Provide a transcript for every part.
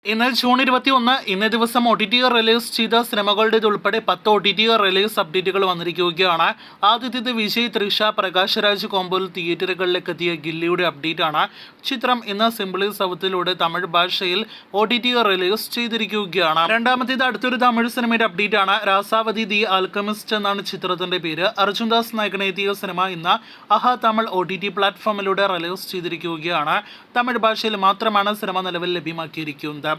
ഇന്ന് ജൂൺ 21 ഇന്നേ ദിവസം OTT റിലീസ് ചെയ്ത സിനിമകളുടേത് ഉൾപ്പെടെ 10 OTT റിലീസ് അപ്ഡേറ്റുകൾ വന്നിരിക്കുകയാണ്. ആദ്യത്തേത് വിജയ്, തൃഷ, പ്രകാശ് രാജ് കോമ്പോയിൽ തിയേറ്ററുകളിലേക്ക് എത്തിയ ഗില്ലിയുടെ അപ്ഡേറ്റ് ആണ്. ചിത്രം ഇന്ന് സിംപ്ലി സൗത്തിലൂടെ തമിഴ് ഭാഷയിൽ OTT റിലീസ് ചെയ്തിരിക്കുകയാണ്. രണ്ടാമത്തേത് അടുത്തൊരു തമിഴ് സിനിമയുടെ അപ്ഡേറ്റ് ആണ്. രാസാവതി ദി ആൽക്കമിസ്റ്റ് എന്നാണ് ചിത്രത്തിന്റെ പേര്. അർജുൻദാസ് നായകനെത്തിയ സിനിമ ഇന്ന് ആഹാ തമിഴ് OTT പ്ലാറ്റ്ഫോമിലൂടെ റിലീസ് ചെയ്തിരിക്കുകയാണ്. തമിഴ് ഭാഷയിൽ മാത്രമാണ് സിനിമ നിലവിൽ ലഭ്യമാക്കിയിരിക്കുന്നത്.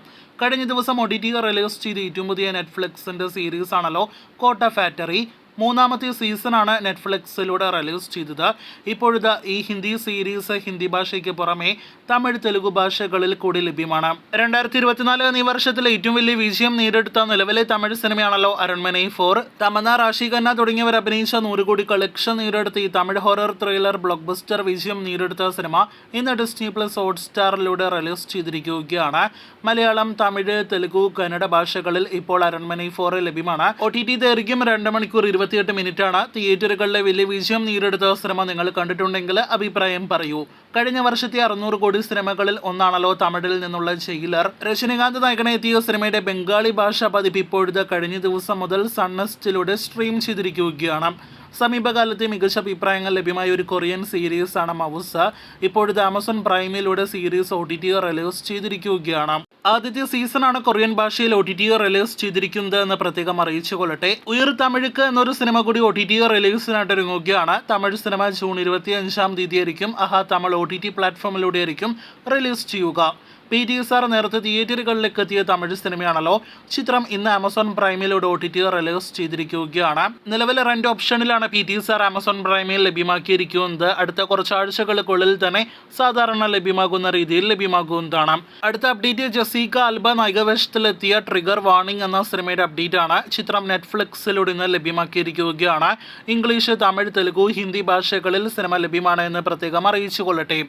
കഴിഞ്ഞ ദിവസം OTT റിലീസ് ചെയ്ത ഏറ്റവും പുതിയ നെറ്റ്ഫ്ലിക്സിന്റെ സീരീസ് ആണല്ലോ കോട്ട ഫാക്ടറി. മൂന്നാമത്തെ സീസണാണ് നെറ്റ്ഫ്ലിക്സിലൂടെ റിലീസ് ചെയ്തത്. ഇപ്പോഴത്തെ ഈ ഹിന്ദി സീരീസ് ഹിന്ദി ഭാഷയ്ക്ക് പുറമെ തമിഴ്, തെലുഗു ഭാഷകളിൽ കൂടി ലഭ്യമാണ്. 2024 എന്നീ വർഷത്തിലെ ഏറ്റവും വലിയ വിജയം നേടിയെടുത്ത നിലവിലെ തമിഴ് സിനിമയാണല്ലോ അരൺമനൈ 4. തമന്ന, റാഷി ഖന്ന തുടങ്ങിയവർ അഭിനയിച്ച 100 കോടി കളക്ഷൻ നേടിയെടുത്ത ഈ Tamil horror thriller block buster വിജയം നേടിയെടുത്ത സിനിമ ഇന്ന് ഡിസ്നി പ്ലസ് ഹോട്ട്സ്റ്റാറിലൂടെ റിലീസ് ചെയ്തിരിക്കുകയാണ്. മലയാളം, തമിഴ്, തെലുഗു, കന്നഡ ഭാഷകളിൽ ഇപ്പോൾ അരൺമനൈ 4 ലഭ്യമാണ്. OTT ദൈർഘ്യം 2 മണിക്കൂർ 28 മിനിറ്റാണ്. തിയേറ്ററുകളിലെ വലിയ വിജയം നേടിയെടുത്ത സിനിമ നിങ്ങൾ കണ്ടിട്ടുണ്ടെങ്കിൽ അഭിപ്രായം പറയൂ. കഴിഞ്ഞ വർഷത്തെ 600 കോടി സിനിമകളിൽ ഒന്നാണല്ലോ തമിഴിൽ നിന്നുള്ള ജയിലർ. രജനികാന്ത് നായകനെ എത്തിയ സിനിമയുടെ ബംഗാളി ഭാഷാ പതിപ്പ് ഇപ്പോഴത്തെ കഴിഞ്ഞ ദിവസം മുതൽ സൺനെസ്റ്റിലൂടെ സ്ട്രീം ചെയ്തിരിക്കുകയാണ്. സമീപകാലത്തെ മികച്ച അഭിപ്രായങ്ങൾ ലഭ്യമായ ഒരു കൊറിയൻ സീരീസ് ആണ് മൗസ്. ഇപ്പോഴത്തെ ആമസോൺ പ്രൈമിലൂടെ സീരീസ് OTT റിലീസ് ചെയ്തിരിക്കുകയാണ്. ആദ്യത്തെ സീസണാണ് കൊറിയൻ ഭാഷയിൽ OTT റിലീസ് ചെയ്തിരിക്കുന്നത് എന്ന് പ്രത്യേകം അറിയിച്ചു കൊള്ളട്ടെ. ഉയർ തമിഴുക്ക് എന്നൊരു സിനിമ കൂടി OTT റിലീസിനായിട്ട് ഒരുങ്ങുകയാണ്. തമിഴ് സിനിമ ജൂൺ 25 തീയതി ആയിരിക്കും ആഹാ തമിഴ് OTT പ്ലാറ്റ്ഫോമിലൂടെ ആയിരിക്കും റിലീസ് ചെയ്യുക. PTSR നേരത്തെ തിയേറ്ററുകളിലേക്ക് എത്തിയ തമിഴ് സിനിമയാണല്ലോ. ചിത്രം ഇന്ന് ആമസോൺ പ്രൈമിലൂടെ OTT റിലീസ് ചെയ്തിരിക്കുകയാണ്. നിലവിലെ റെന്റ് ഓപ്ഷനിലാണ് PTSR ആമസോൺ പ്രൈമിൽ ലഭ്യമാക്കിയിരിക്കുന്നത്. അടുത്ത കുറച്ചാഴ്ചകൾക്കുള്ളിൽ തന്നെ സാധാരണ ലഭ്യമാകുന്ന രീതിയിൽ ലഭ്യമാകുന്നതാണ്. അടുത്ത അപ്ഡേറ്റ് ജസീക്ക ആൽബ നായികവേഷത്തിലെത്തിയ ട്രിഗർ വാർണിംഗ് എന്ന സിനിമയുടെ അപ്ഡേറ്റ് ആണ്. ചിത്രം നെറ്റ്ഫ്ലിക്സിലൂടെ ഇന്ന് ലഭ്യമാക്കിയിരിക്കുകയാണ്. ഇംഗ്ലീഷ്, തമിഴ്, തെലുഗു, ഹിന്ദി ഭാഷകളിൽ സിനിമ ലഭ്യമാണ് എന്ന് പ്രത്യേകം അറിയിച്ചു കൊള്ളട്ടെ.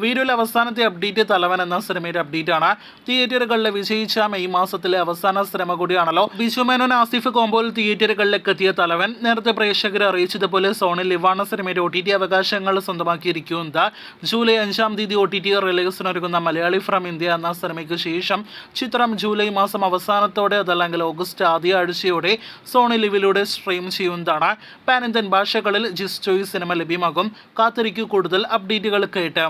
വീഡിയോയിൽ അവസാനത്തെ അപ്ഡേറ്റ് തലവൻ എന്ന സിനിമയുടെ അപ്ഡേറ്റ് ആണ്. തിയേറ്ററുകളിൽ വിജയിച്ച മെയ് മാസത്തിലെ അവസാന സിനിമ കൂടിയാണല്ലോ. ബിജു മേനോൻ, ആസിഫ് കോമ്പോയിൽ തിയേറ്ററുകളിലേക്ക് എത്തിയ തലവൻ. നേരത്തെ പ്രേക്ഷകരെ അറിയിച്ചതുപോലെ സോണി ലിവാണ് സിനിമയുടെ OTT അവകാശങ്ങൾ സ്വന്തമാക്കിയിരിക്കുന്നത്. ജൂലൈ 5 തീയതി OTT റിലീസിനൊരുങ്ങുന്ന മലയാളി ഫ്രം ഇന്ത്യ എന്ന സിനിമയ്ക്ക് ശേഷം ചിത്രം ജൂലൈ മാസം അവസാനത്തോടെ അതല്ലെങ്കിൽ ഓഗസ്റ്റ് ആദ്യ ആഴ്ചയോടെ സോണി ലിവിലൂടെ സ്ട്രീം ചെയ്യുന്നതാണ്. പാൻ ഇന്ത്യൻ ഭാഷകളിൽ ജിസ് ചോയ്സ് സിനിമ ലഭ്യമാകും. കാത്തിരിക്കൂ കൂടുതൽ അപ്ഡേറ്റുകൾ കേട്ട്.